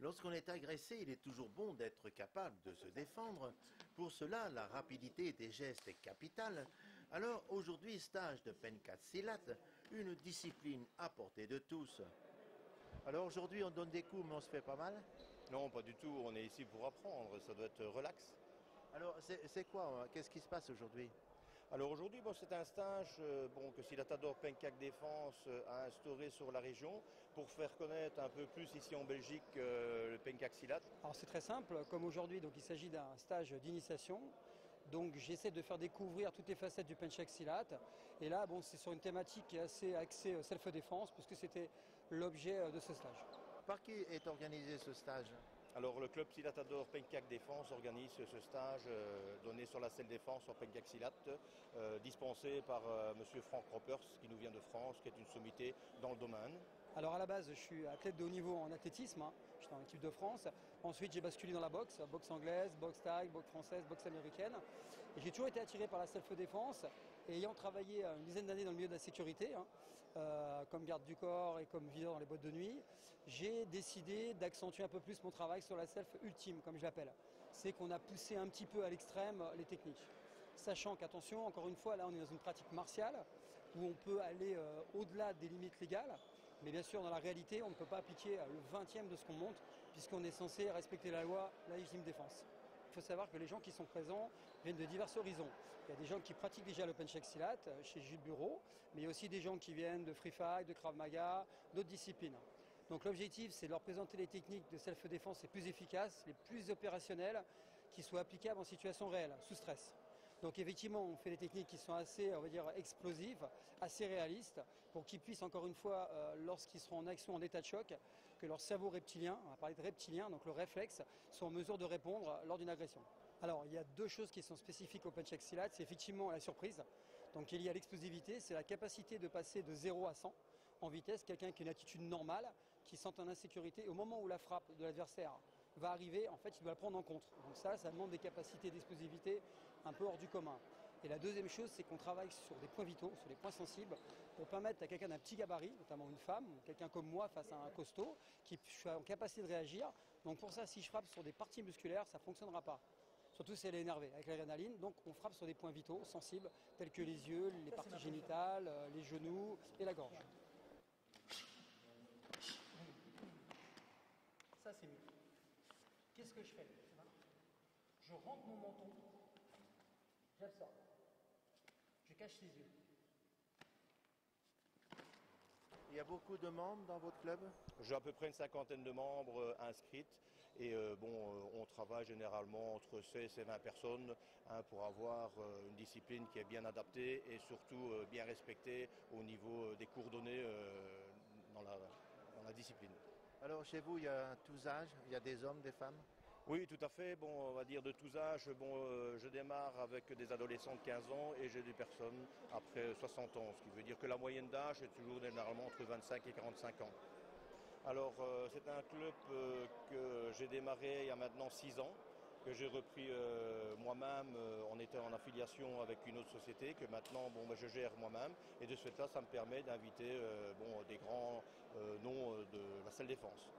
Lorsqu'on est agressé, il est toujours bon d'être capable de se défendre. Pour cela, la rapidité des gestes est capitale. Alors aujourd'hui, stage de Pencak-Silat, une discipline à portée de tous. Alors aujourd'hui, on donne des coups, mais on se fait pas mal? Non, pas du tout. On est ici pour apprendre. Ça doit être relax. Alors c'est quoi? Qu'est-ce qui se passe aujourd'hui? Alors aujourd'hui, c'est un stage que Silatador Pencak Défense a instauré sur la région pour faire connaître un peu plus ici en Belgique le Pencak Silat. Alors c'est très simple, comme aujourd'hui, donc il s'agit d'un stage d'initiation. Donc j'essaie de faire découvrir toutes les facettes du Pencak Silat. Et là, c'est sur une thématique qui est assez axée self-défense, puisque c'était l'objet de ce stage. Par qui est organisé ce stage? Alors le club Silatador Pencak Défense organise ce stage donné sur la self-défense en Pencak Silat, dispensé par monsieur Franck Roppers, qui nous vient de France, qui est une sommité dans le domaine. Alors à la base, je suis athlète de haut niveau en athlétisme, je suis dans l'équipe de France. Ensuite, j'ai basculé dans la boxe anglaise, boxe thaï, boxe française, boxe américaine. Et j'ai toujours été attiré par la self-défense. Et ayant travaillé une dizaine d'années dans le milieu de la sécurité, comme garde du corps et comme videur dans les boîtes de nuit, j'ai décidé d'accentuer un peu plus mon travail sur la self ultime, comme je l'appelle. C'est qu'on a poussé un petit peu à l'extrême les techniques. Sachant qu'attention, encore une fois, là on est dans une pratique martiale où on peut aller au-delà des limites légales. Mais bien sûr, dans la réalité, on ne peut pas appliquer le 20e de ce qu'on monte, puisqu'on est censé respecter la loi, la légitime défense. Il faut savoir que les gens qui sont présents viennent de divers horizons. Il y a des gens qui pratiquent déjà le Pencak-Silat chez Gilles Bureau, mais il y a aussi des gens qui viennent de Free Fight, de Krav Maga, d'autres disciplines. Donc l'objectif, c'est de leur présenter les techniques de self-défense les plus efficaces, les plus opérationnelles, qui soient applicables en situation réelle, sous stress. Donc effectivement, on fait des techniques qui sont assez, on va dire, explosives, assez réalistes, pour qu'ils puissent, encore une fois, lorsqu'ils seront en action, en état de choc, que leur cerveau reptilien, on va parler de reptilien, donc le réflexe, soit en mesure de répondre lors d'une agression. Alors, il y a deux choses qui sont spécifiques au Pencak-Silat, c'est effectivement la surprise, donc qui est liée à l'explosivité, c'est la capacité de passer de 0 à 100 en vitesse, quelqu'un qui a une attitude normale, qui sent en insécurité, et au moment où la frappe de l'adversaire va arriver, en fait, il doit la prendre en compte. Donc ça demande des capacités d'explosivité un peu hors du commun. Et la deuxième chose, c'est qu'on travaille sur des points vitaux, sur des points sensibles, pour permettre à quelqu'un d'un petit gabarit, notamment une femme, ou quelqu'un comme moi face à un costaud, qui soit en capacité de réagir. Donc pour ça, si je frappe sur des parties musculaires, ça ne fonctionnera pas. Surtout si elle est énervée, avec l'adrénaline. Donc on frappe sur des points vitaux, sensibles, tels que les yeux, les parties génitales, les genoux et la gorge. Ça, c'est mieux. Qu'est-ce que je fais? Je rentre mon menton, j'absorbe, je cache les yeux. Il y a beaucoup de membres dans votre club? J'ai à peu près une cinquantaine de membres inscrites et on travaille généralement entre 16 et 20 personnes pour avoir une discipline qui est bien adaptée et surtout bien respectée au niveau des cours donnés dans la discipline. Alors chez vous, il y a tous âges, il y a des hommes, des femmes? Oui, tout à fait. On va dire de tous âges. Je démarre avec des adolescents de 15 ans et j'ai des personnes après 60 ans, ce qui veut dire que la moyenne d'âge est toujours généralement entre 25 et 45 ans. Alors, c'est un club que j'ai démarré il y a maintenant 6 ans, que j'ai repris moi-même en étant en affiliation avec une autre société, que maintenant je gère moi-même. Et de ce fait-là, ça me permet d'inviter des grands noms de la salle défense.